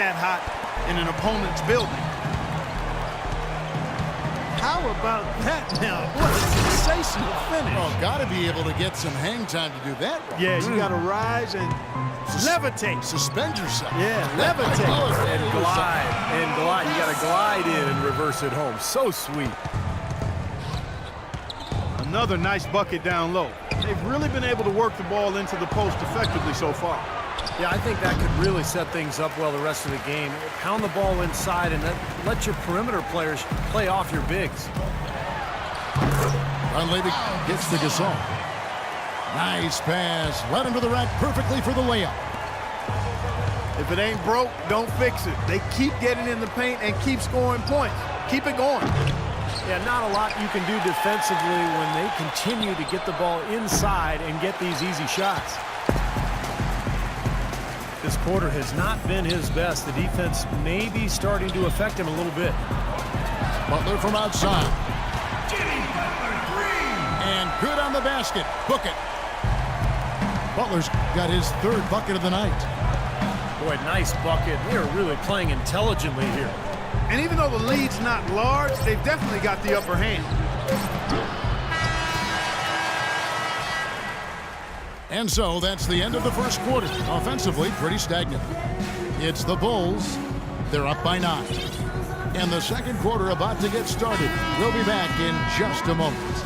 that hot in an opponent's building. How about that now? What a sensational finish. Oh, got to be able to get some hang time to do that right. Yeah, you got to rise and levitate. Suspend yourself. Yeah, levitate. And glide. And glide. You got to glide in and reverse it home. So sweet. Another nice bucket down low. They've really been able to work the ball into the post effectively so far. Yeah, I think that could really set things up well the rest of the game. Pound the ball inside and let your perimeter players play off your bigs. Dunleavy gets the Gasol. Nice pass. Right into the rack perfectly for the layup. If it ain't broke, don't fix it. They keep getting in the paint and keep scoring points. Keep it going. Yeah, not a lot you can do defensively when they continue to get the ball inside and get these easy shots. This quarter has not been his best. The defense may be starting to affect him a little bit. Butler from outside. And good on the basket. Book it. Butler's got his third bucket of the night. Boy, nice bucket. They are really playing intelligently here. And even though the lead's not large, they've definitely got the upper hand. And so that's the end of the first quarter. Offensively, pretty stagnant. It's the Bulls. They're up by 9. And the second quarter about to get started. We'll be back in just a moment.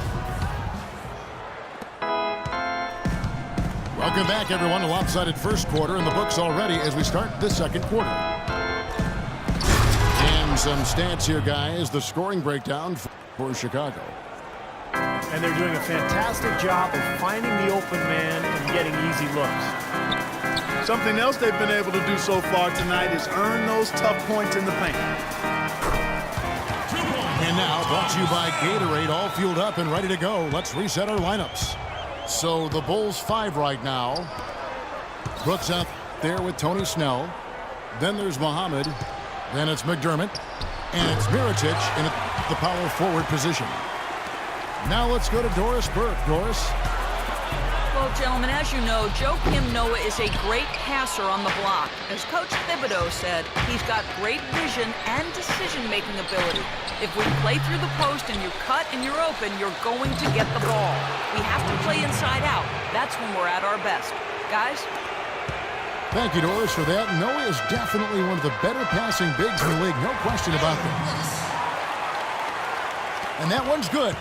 Welcome back, everyone. A lopsided first quarter in the books already as we start the second quarter. And some stats here, guys. The scoring breakdown for Chicago. And they're doing a fantastic job of finding the open man and getting easy looks. Something else they've been able to do so far tonight is earn those tough points in the paint. And now, brought to you by Gatorade, all fueled up and ready to go. Let's reset our lineups. So the Bulls 5 right now. Brooks out there with Tony Snell. Then there's Muhammad. Then it's McDermott. And it's Mirotic in the power forward position. Now let's go to Doris Burke. Doris. Well, gentlemen, as you know, Joakim Noah is a great passer on the block. As Coach Thibodeau said, he's got great vision and decision-making ability. If we play through the post and you cut and you're open, you're going to get the ball. We have to play inside out. That's when we're at our best. Guys? Thank you, Doris, for that. Noah is definitely one of the better passing bigs in the league. No question about that. And that one's good.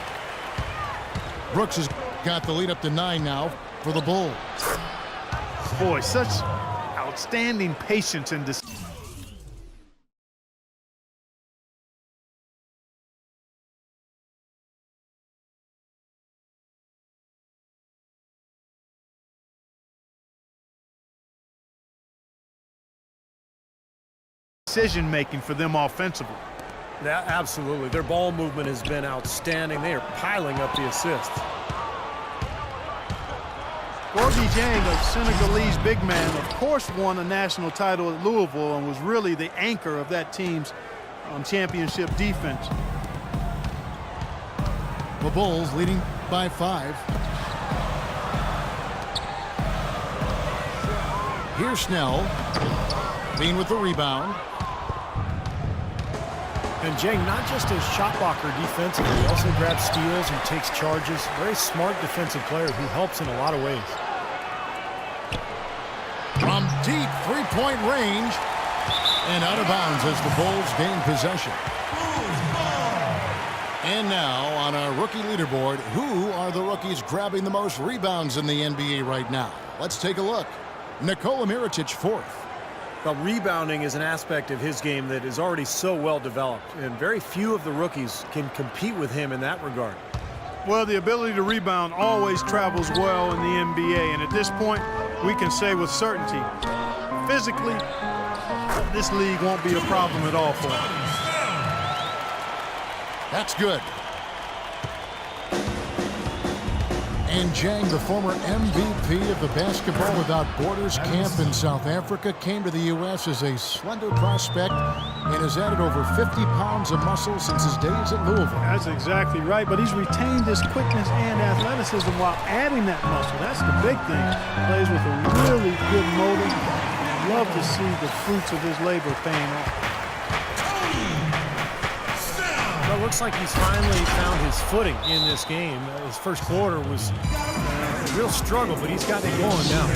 Brooks has got the lead up to 9 now for the Bulls. Boy, such outstanding patience and decision-making for them offensively. Yeah, absolutely. Their ball movement has been outstanding. They are piling up the assists. Gorgui Dieng, a Senegalese big man, of course won a national title at Louisville and was really the anchor of that team's championship defense. The Bulls leading by 5. Here's Snell. Bean with the rebound. And Dieng, not just a shot blocker defensively, he also grabs steals and takes charges. Very smart defensive player who helps in a lot of ways. From deep three-point range and out of bounds as the Bulls gain possession. And now on our rookie leaderboard, who are the rookies grabbing the most rebounds in the NBA right now? Let's take a look. Nikola Mirotic, 4th. Well, rebounding is an aspect of his game that is already so well developed, and very few of the rookies can compete with him in that regard. Well, the ability to rebound always travels well in the NBA, and at this point, we can say with certainty, physically, this league won't be a problem at all for him. That's good. And Dieng, the former MVP of the Basketball Without Borders camp in South Africa, came to the U.S. as a slender prospect and has added over 50 pounds of muscle since his days at Louisville. That's exactly right, but he's retained his quickness and athleticism while adding that muscle. That's the big thing. Plays with a really good motor. Love to see the fruits of his labor paying off. Well, it looks like he's finally found his footing in this game. His first quarter was a real struggle, but he's got it going now.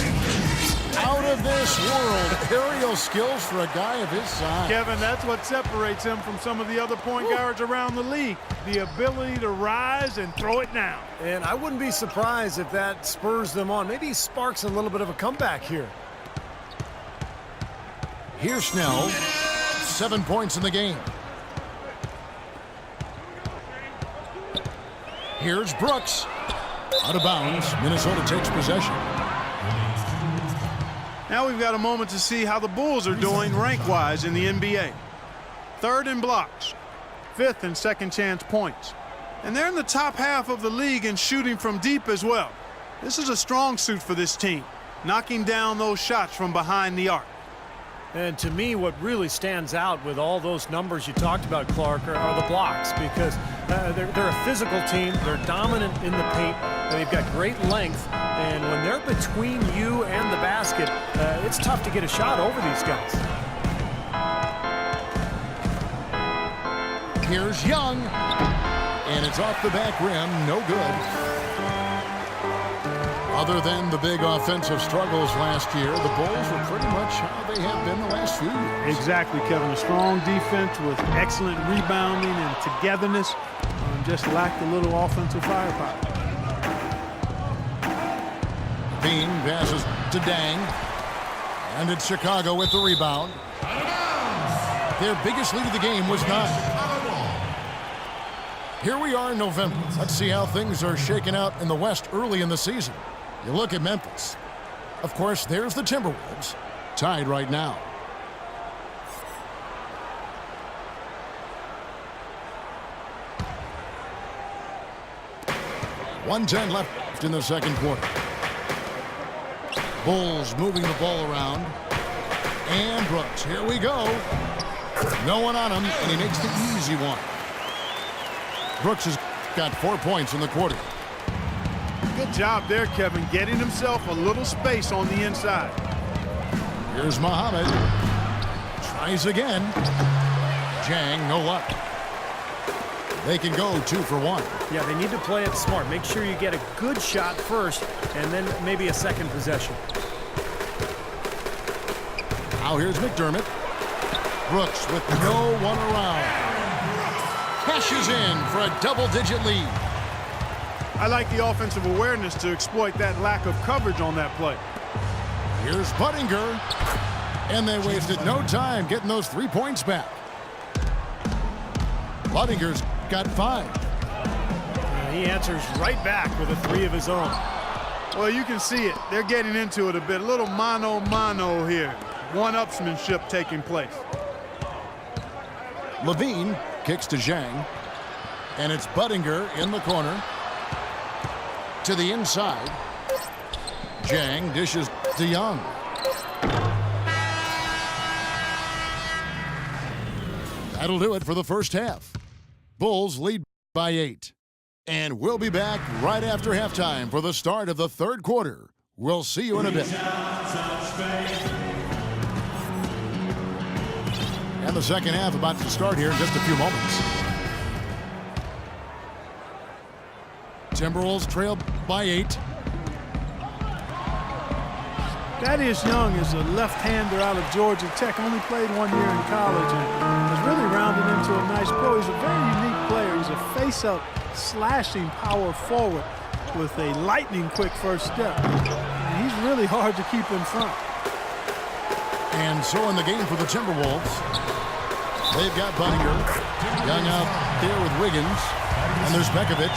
Out of this world. Aerial skills for a guy of his size. Kevin, that's what separates him from some of the other point guards around the league. The ability to rise and throw it down. And I wouldn't be surprised if that spurs them on. Maybe he sparks a little bit of a comeback here. Here's Snell. 7 points in the game. Here's Brooks. Out of bounds. Minnesota takes possession. Now we've got a moment to see how the Bulls are doing rank-wise in the NBA. 3rd in blocks, 5th in second chance points. And they're in the top half of the league in shooting from deep as well. This is a strong suit for this team, knocking down those shots from behind the arc. And to me, what really stands out with all those numbers you talked about, Clark, are the blocks, because they're a physical team. They're dominant in the paint. They've got great length. And when they're between you and the basket, it's tough to get a shot over these guys. Here's Young. And it's off the back rim. No good. Other than the big offensive struggles last year, the Bulls were pretty much how they have been the last few years. Exactly, Kevin. A strong defense with excellent rebounding and togetherness. Just lacked a little offensive firepower. Bean passes to Dang. And it's Chicago with the rebound. Their biggest lead of the game was 9. Here we are in November. Let's see how things are shaking out in the West early in the season. You look at Memphis. Of course, there's the Timberwolves, tied right now. .110 left in the second quarter. Bulls moving the ball around. And Brooks, here we go. No one on him, and he makes the easy one. Brooks has got 4 points in the quarter. Good job there, Kevin, getting himself a little space on the inside. Here's Muhammad. Tries again. Jang, no luck. They can go 2 for 1. Yeah, they need to play it smart. Make sure you get a good shot first, and then maybe a second possession. Now here's McDermott. Brooks with no one around. Cashes in for a double-digit lead. I like the offensive awareness to exploit that lack of coverage on that play. Here's Buttinger. And they wasted no time getting those 3 points back. Buttinger's got 5. He answers right back with a 3 of his own. Well, you can see it. They're getting into it a bit. A little mano-mano here. One-upsmanship taking place. Levine kicks to Zhang. And it's Buttinger in the corner. To the inside. Zhang dishes to Young. That'll do it for the first half. Bulls lead by 8. And we'll be back right after halftime for the start of the third quarter. We'll see you in a bit. And the second half about to start here in just a few moments. Timberwolves trail by 8. Thaddeus Young is a left-hander out of Georgia Tech. Only played 1 year in college and has really rounded into a nice pro. He's a very unique player. He's a face-up, slashing power forward with a lightning-quick first step. And he's really hard to keep in front. And so in the game for the Timberwolves, they've got Buttinger. Young out there with Wiggins. And there's Bekovic.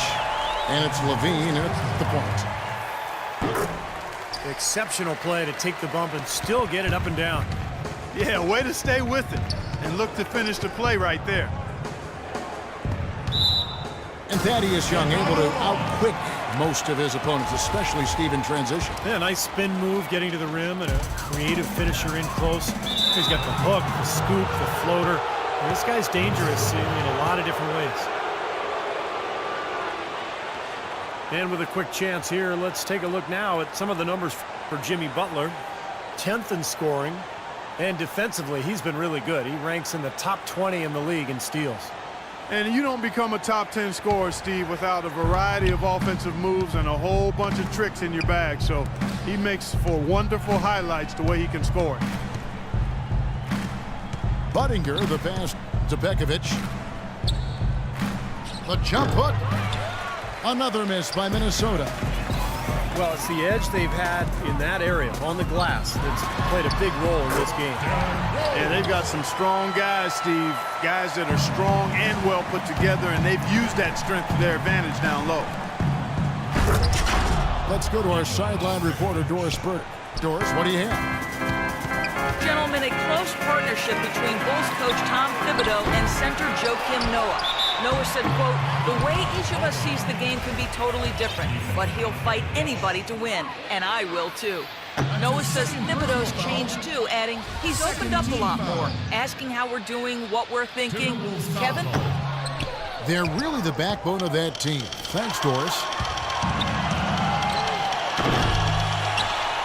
And it's Levine at the point. Exceptional play to take the bump and still get it up and down. Yeah, way to stay with it and look to finish the play right there. And Thaddeus Young able to outquick most of his opponents, especially Steve in transition. Yeah, nice spin move getting to the rim and a creative finisher in close. He's got the hook, the scoop, the floater. And this guy's dangerous in a lot of different ways. And with a quick chance here, let's take a look now at some of the numbers for Jimmy Butler. 10th in scoring, And defensively, he's been really good. He ranks in the top 20 in the league in steals. And you don't become a top 10 scorer, Steve, without a variety of offensive moves and a whole bunch of tricks in your bag. So he makes for wonderful highlights the way he can score it. Budinger, the pass to Bekovic. The jump hook. Another miss by Minnesota. Well, it's the edge they've had in that area on the glass that's played a big role in this game. Yeah, they've got some strong guys, Steve. Guys that are strong and well put together, and they've used that strength to their advantage down low. Let's go to our sideline reporter, Doris Burke. Doris, what do you have? Gentlemen, a close partnership between Bulls coach Tom Thibodeau and center Joakim Noah. Noah said, quote, "The way each of us sees the game can be totally different, but he'll fight anybody to win, and I will too." Noah says Thibodeau's changed too, adding, "He's opened up a lot more, asking how we're doing, what we're thinking." Kevin? They're really the backbone of that team. Thanks, Doris.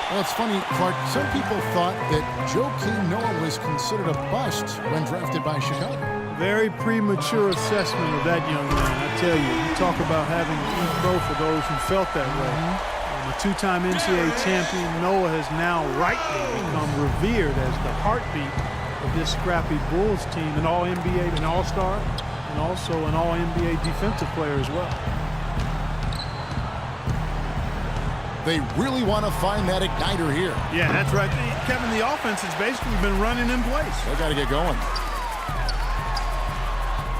Well, it's funny, Clark, some people thought that Joakim Noah was considered a bust when drafted by Chicago. Very premature assessment of that young man, I tell you. You talk about having to eat crow for those who felt that way. And the two-time NCAA champion, Noah has now rightly become revered as the heartbeat of this scrappy Bulls team, an All-NBA, an All-Star, and also an All-NBA defensive player as well. They really want to find that igniter here. Yeah, that's right. Kevin, the offense has basically been running in place. They got to get going.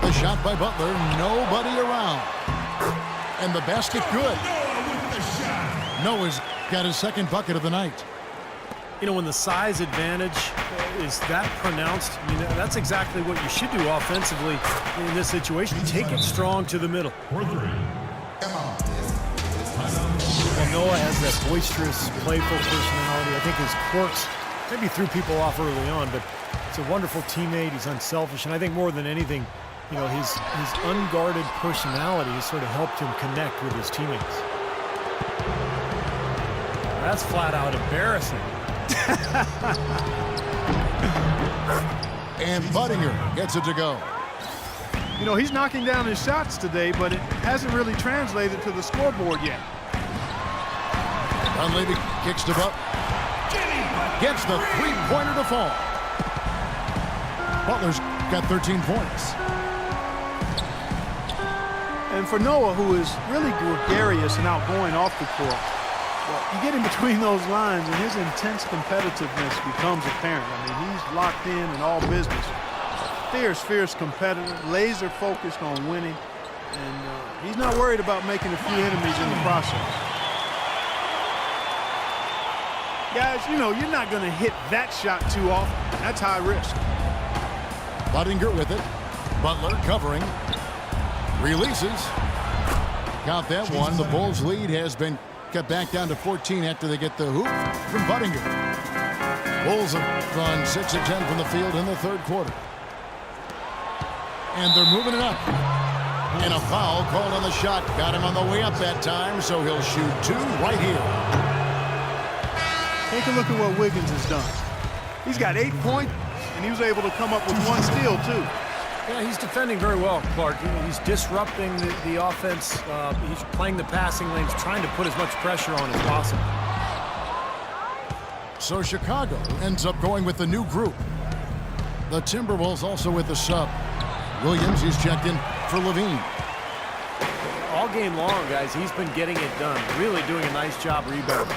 The shot by Butler, nobody around. And the basket good. Noah's got his second bucket of the night. You know, when the size advantage is that pronounced, I mean, that's exactly what you should do offensively in this situation. Take it strong to the middle. Well, Noah has that boisterous, playful personality. I think his quirks maybe threw people off early on, but he's a wonderful teammate. He's unselfish, and I think more than anything, you know, his unguarded personality has sort of helped him connect with his teammates. That's flat out embarrassing. And Budinger gets it to go. You know, he's knocking down his shots today, but it hasn't really translated to the scoreboard yet. Dunleavy kicks to Butler. Gets the three-pointer to fall. Butler's got 13 points. And for Noah, who is really gregarious and outgoing off the court, well, you get in between those lines and his intense competitiveness becomes apparent. I mean, he's locked in all business. Fierce, fierce competitor, laser focused on winning, and he's not worried about making a few enemies in the process. Guys, you know, you're not going to hit that shot too often. That's high risk. Budinger with it. Butler covering. Releases. Count that one. The Bulls' lead has been cut back down to 14 after they get the hoop from Budinger. Bulls have gone 6 of 10 from the field in the third quarter. And they're moving it up. And a foul called on the shot. Got him on the way up that time, so he'll shoot 2 right here. Take a look at what Wiggins has done. He's got 8 points, and he was able to come up with 1 steal, too. Yeah, he's defending very well, Clark. He's disrupting the offense. He's playing the passing lanes, trying to put as much pressure on as possible. So Chicago ends up going with the new group. The Timberwolves also with the sub. Williams, he's checked in for Levine. All game long, guys, he's been getting it done. Really doing a nice job rebounding.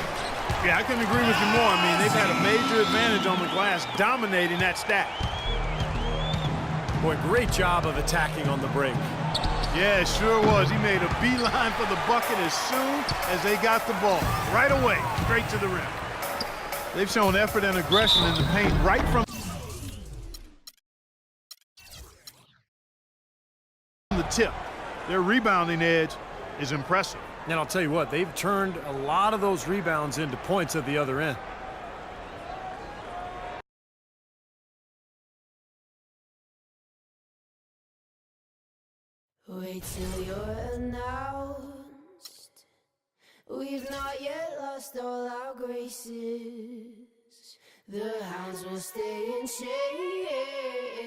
Yeah, I couldn't agree with you more. I mean, they've had a major advantage on the glass, dominating that stack. Boy, great job of attacking on the break. Yeah, it sure was. He made a beeline for the bucket as soon as they got the ball. Right away, straight to the rim. They've shown effort and aggression in the paint right from the tip. Their rebounding edge is impressive. And I'll tell you what, they've turned a lot of those rebounds into points at the other end. Wait till you're announced. We've not yet lost all our graces. The hounds will stay in chains.